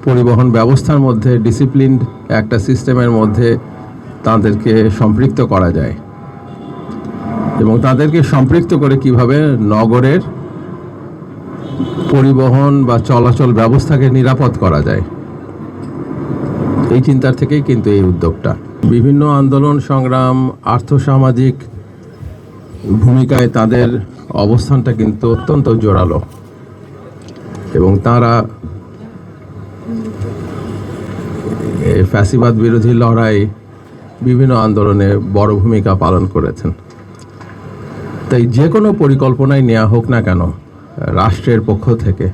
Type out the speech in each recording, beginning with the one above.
পরিবহন ব্যবস্থার মধ্যে ডিসিপ্লিনড একটা সিস্টেমের মধ্যে তাদেরকে সম্পৃক্ত করা যায় এবং তাদেরকে সম্পৃক্ত করে কিভাবে নগরের পরিবহন বা চলাচল ব্যবস্থাকে নিরাপদ করা যায়, এই চিন্তার থেকেই কিন্তু এই উদ্যোগটা। বিভিন্ন আন্দোলন সংগ্রাম আর্থসামাজিক ভূমিকায় তাদের অবস্থানটা কিন্তু অত্যন্ত জোরালো এবং তারা ফ্যাসিবাদ বিরোধী লড়াই বিভিন্ন আন্দোলনে বড় ভূমিকা পালন করেছেন। তাই যে কোনো পরিকল্পনায় নেওয়া হোক না কেন রাষ্ট্রের পক্ষ থেকে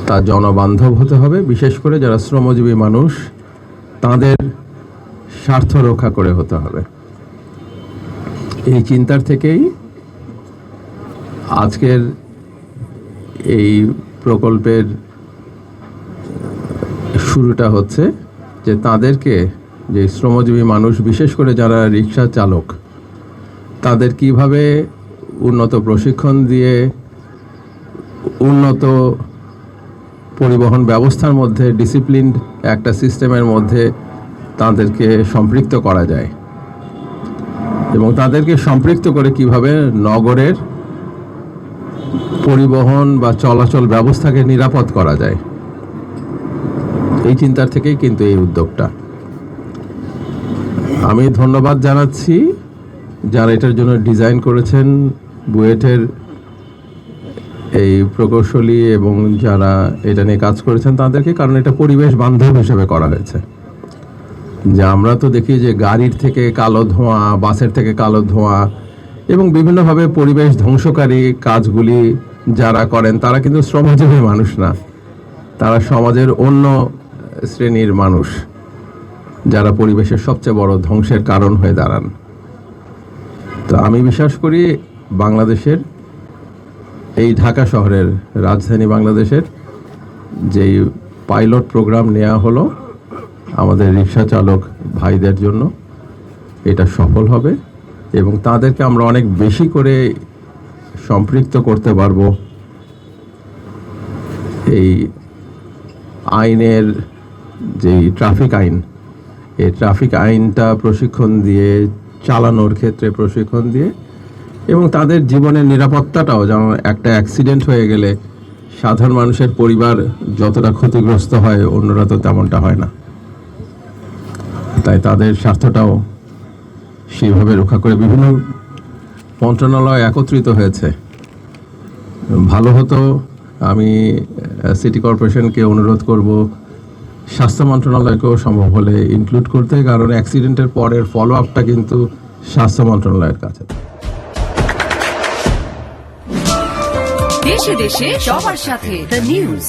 তা জনবান্ধব হতে হবে, বিশেষ করে যারা শ্রমজীবী মানুষ তাদের স্বার্থ রক্ষা করে হতে হবে। এই চিন্তার থেকেই আজকের এই প্রকল্পের শুরুটা হচ্ছে, যে তাদেরকে, যে শ্রমজীবী মানুষ বিশেষ করে যারা রিক্সা চালক, তাদের কিভাবে উন্নত প্রশিক্ষণ দিয়ে উন্নত পরিবহন ব্যবস্থার মধ্যে ডিসিপ্লিনড একটা সিস্টেমের মধ্যে তাদেরকে সম্পৃক্ত করা যায় এবং তাদেরকে সম্পৃক্ত করে কিভাবে নগরের পরিবহন বা চলাচল ব্যবস্থাকে নিরাপদ করা যায়, এই চিন্তার থেকেই কিন্তু এই উদ্যোগটা। আমি ধন্যবাদ জানাচ্ছি যারা এটার জন্য ডিজাইন করেছেন, বুয়েটের এই প্রকৌশলী এবং যারা এটা নিয়ে কাজ করেছেন তাদেরকে, কারণ এটা পরিবেশ বান্ধব হিসেবে করা হয়েছে। যে আমরা তো দেখি যে গাড়ির থেকে কালো ধোঁয়া, বাসের থেকে কালো ধোঁয়া এবং বিভিন্নভাবে পরিবেশ ধ্বংসকারী কাজগুলি যারা করেন তারা কিন্তু শ্রমজীবী মানুষ না, তারা সমাজের অন্য শ্রেণীর মানুষ যারা পরিবেশের সবচেয়ে বড় ধ্বংসের কারণ হয়ে দাঁড়ান। তো আমি বিশ্বাস করি বাংলাদেশের এই ঢাকা শহরের রাজধানী বাংলাদেশের যেই পাইলট প্রোগ্রাম নেওয়া হলো আমাদের রিক্সা চালক ভাইদের জন্য, এটা সফল হবে এবং তাদেরকে আমরা অনেক বেশি করে সম্পৃক্ত করতে পারবো এই আইনের, যেই ট্রাফিক আইন, এই ট্রাফিক আইনটা প্রশিক্ষণ দিয়ে, চালানোর ক্ষেত্রে প্রশিক্ষণ দিয়ে এবং তাদের জীবনের নিরাপত্তাটাও, যেমন একটা অ্যাক্সিডেন্ট হয়ে গেলে সাধারণ মানুষের পরিবার যতটা ক্ষতিগ্রস্ত হয় অন্যরা তো তেমনটা হয় না, তাই তাদের স্বার্থটাও সেইভাবে রক্ষা করে বিভিন্ন মন্ত্রণালয় একত্রিত হয়েছে। ভালো হতো আমি সিটি কর্পোরেশনকে অনুরোধ করব স্বাস্থ্য মন্ত্রণালয়কেও সম্ভব হলে ইনক্লুড করতে, কারণ অ্যাক্সিডেন্টের পরের ফলো আপটা কিন্তু স্বাস্থ্য মন্ত্রণালয়ের কাছে। দেশে দেশে সবার সাথে দ্য নিউজ।